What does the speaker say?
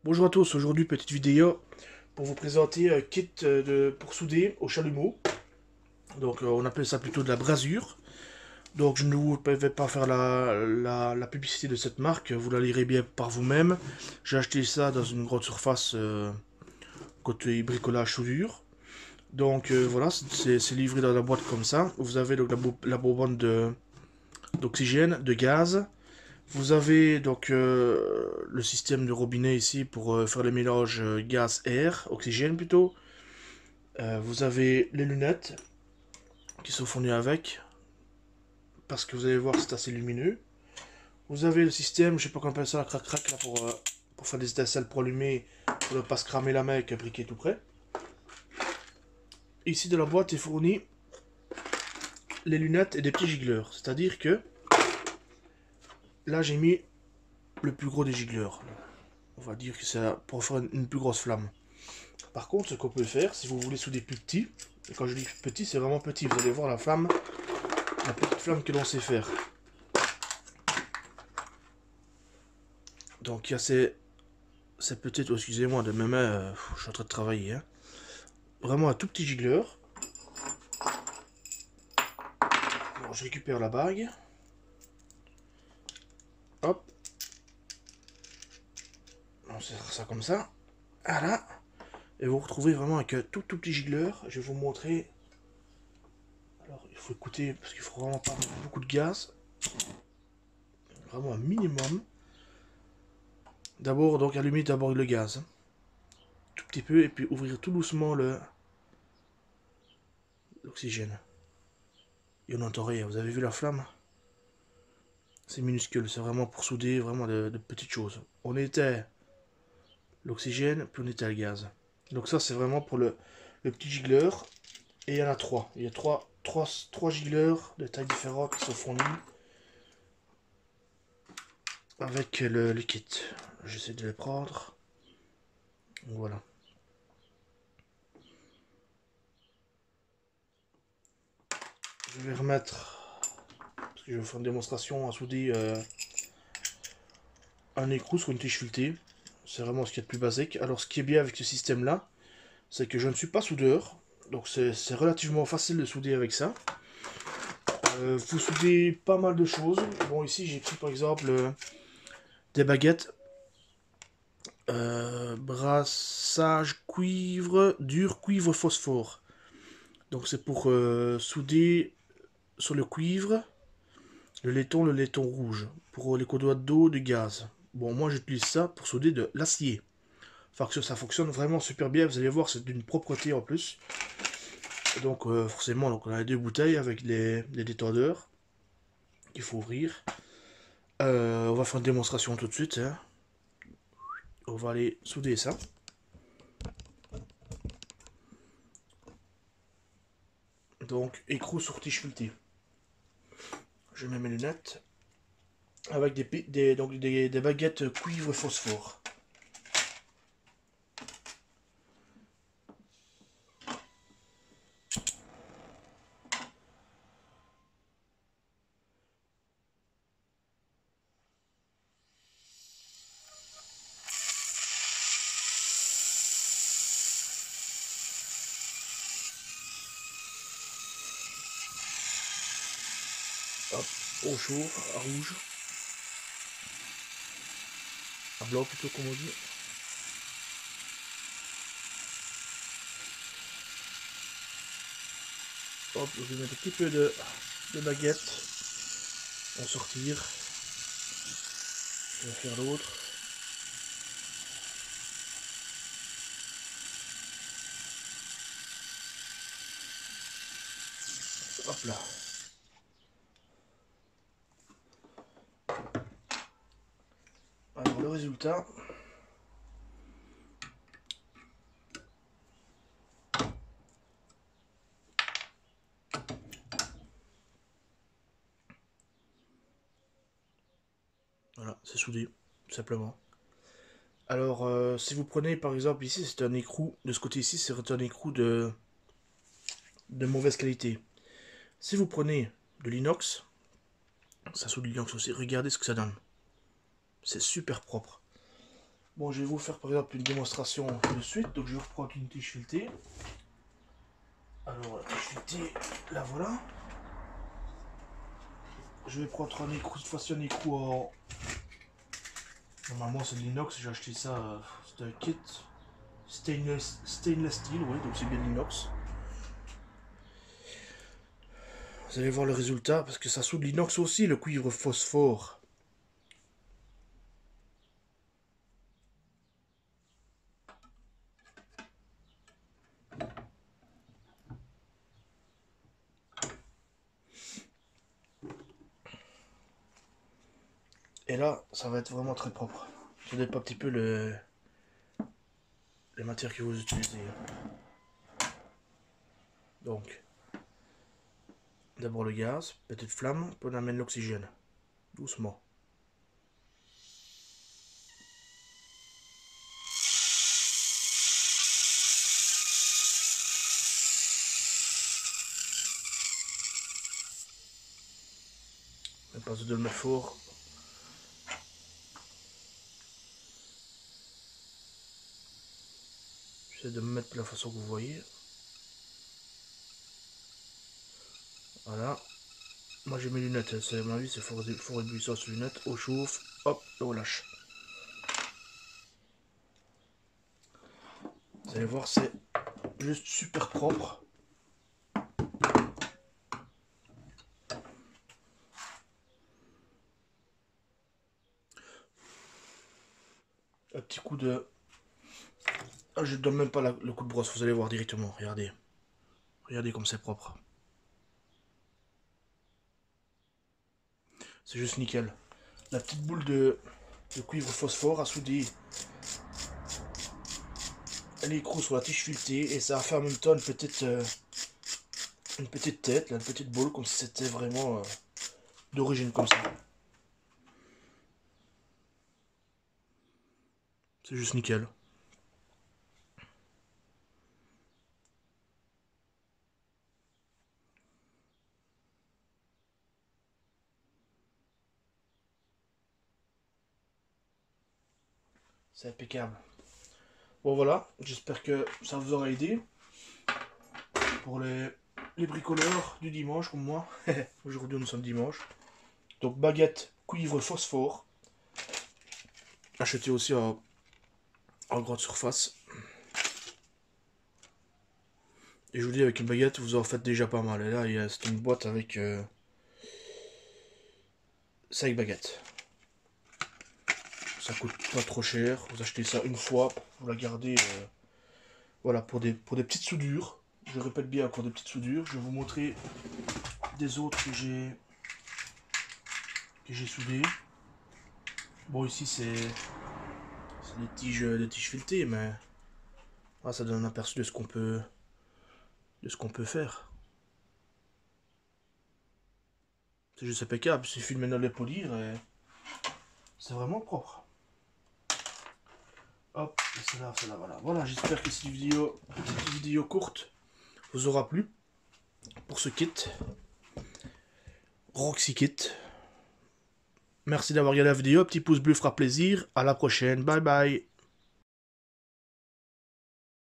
Bonjour à tous, aujourd'hui petite vidéo pour vous présenter un kit pour souder au chalumeau. Donc on appelle ça plutôt de la brasure. Donc je ne vous vais pas faire la publicité de cette marque, vous la lirez bien par vous-même. J'ai acheté ça dans une grande surface côté bricolage soudure. Donc voilà, c'est livré dans la boîte comme ça. Vous avez donc la bonbonne d'oxygène, de gaz. Vous avez donc le système de robinet ici pour faire le mélange gaz-air, oxygène plutôt. Vous avez les lunettes qui sont fournies avec, parce que vous allez voir c'est assez lumineux. Vous avez le système, je sais pas comment on appelle ça, la crac-crac là pour faire des étincelles pour allumer, pour ne pas se cramer la main avec un briquet tout près. Ici de la boîte est fourni les lunettes et des petits gicleurs, c'est-à-dire que là j'ai mis le plus gros des gicleurs. On va dire que c'est pour faire une plus grosse flamme. Par contre, ce qu'on peut faire, si vous voulez souder plus petit, et quand je dis petit, c'est vraiment petit, vous allez voir la flamme, la petite flamme que l'on sait faire. Donc il y a ces petites, oh, excusez-moi de mes mains, je suis en train de travailler, hein. Vraiment un tout petit gicleur. Bon, je récupère la bague. Hop. On serre ça comme ça. Voilà. Et vous retrouvez vraiment avec un tout petit gicleur. Je vais vous montrer. Alors il faut écouter parce qu'il faut vraiment pas beaucoup de gaz. Vraiment un minimum. D'abord, donc allumer d'abord le gaz. Tout petit peu et puis ouvrir tout doucement l'oxygène. Et on n'entend rien. Vous avez vu la flamme? C'est minuscule. C'est vraiment pour souder vraiment de petites choses. On était l'oxygène, puis on était le gaz. Donc ça, c'est vraiment pour le petit gicleur. Et il y en a trois. Il y a trois gicleurs de tailles différentes qui sont fournis avec le kit. J'essaie de les prendre. Donc voilà. Je vais remettre, parce que je vais faire une démonstration à souder un écrou sur une tige filetée. C'est vraiment ce qu'il y a de plus basique. Alors ce qui est bien avec ce système là, c'est que je ne suis pas soudeur. Donc c'est relativement facile de souder avec ça. Vous soudez pas mal de choses. Bon ici j'ai pris par exemple des baguettes. Brassage cuivre, dur cuivre phosphore. Donc c'est pour souder sur le cuivre le laiton rouge. Pour les conduits d'eau, du gaz. Bon, moi j'utilise ça pour souder de l'acier. Enfin, que ça fonctionne vraiment super bien. Vous allez voir, c'est d'une propreté en plus. Et donc forcément, donc, on a les deux bouteilles avec les détendeurs qu'il faut ouvrir. On va faire une démonstration tout de suite, hein. On va aller souder ça. Donc, écrou sur tige filetée. Je mets mes lunettes. Avec des baguettes cuivre phosphore. Hop, au chaud, à rouge. À blanc plutôt comme on dit. Hop, je vais mettre un petit peu de baguette. En sortir. Je vais faire l'autre. Hop là. Alors le résultat. Voilà, c'est soudé, tout simplement. Alors, si vous prenez par exemple ici, c'est un écrou, de ce côté-ci, c'est un écrou de mauvaise qualité. Si vous prenez de l'inox, ça soude l'inox aussi, regardez ce que ça donne. C'est super propre. Bon, je vais vous faire par exemple une démonstration de suite. Donc je vais reprendre une tige filetée. Alors la tige filetée, la voilà. Je vais prendre un écrou, cette fois-ci un écrou en... Normalement c'est de l'inox, j'ai acheté ça, c'est un kit. Stainless steel, oui, donc c'est bien de l'inox. Vous allez voir le résultat, parce que ça soude l'inox aussi, le cuivre phosphore. Et là, ça va être vraiment très propre. Ça dépend un petit peu les matières que vous utilisez. Donc, d'abord le gaz, petite flamme, puis on amène l'oxygène. Doucement. On passe de le mettre fort. J'essaie de me mettre de la façon que vous voyez. Voilà. Moi j'ai mes lunettes, c'est à mon avis, c'est fort réduit ça sur lunettes. On chauffe, hop, et on lâche. Vous allez voir, c'est juste super propre. Un petit coup de... Ah, je ne donne même pas le coup de brosse, vous allez voir directement, regardez. Regardez comme c'est propre. C'est juste nickel. La petite boule de cuivre phosphore a soudé l'écrou sur la tige filetée et ça a fait en même temps une petite tête, là, une petite boule, comme si c'était vraiment d'origine comme ça. C'est juste nickel. C'est impeccable. Bon voilà, j'espère que ça vous aura aidé pour les bricoleurs du dimanche comme moi. Aujourd'hui nous sommes dimanche. Donc baguette cuivre phosphore. Acheté aussi en grande surface. Et je vous dis, avec une baguette vous en faites déjà pas mal. Et là c'est une boîte avec 5 baguettes. Ça coûte pas trop cher. Vous achetez ça une fois, vous la gardez voilà, pour des petites soudures. Je répète bien, pour des petites soudures. Je vais vous montrer des autres que j'ai soudées. Bon, ici c'est des tiges filetées, mais ah, ça donne un aperçu de ce qu'on peut faire. C'est juste impeccable. Il suffit de maintenant les polir et c'est vraiment propre. Hop, c'est là, voilà. Voilà, j'espère que cette vidéo courte vous aura plu pour ce kit. Roxy Kit. Merci d'avoir regardé la vidéo. Petit pouce bleu fera plaisir. À la prochaine. Bye bye.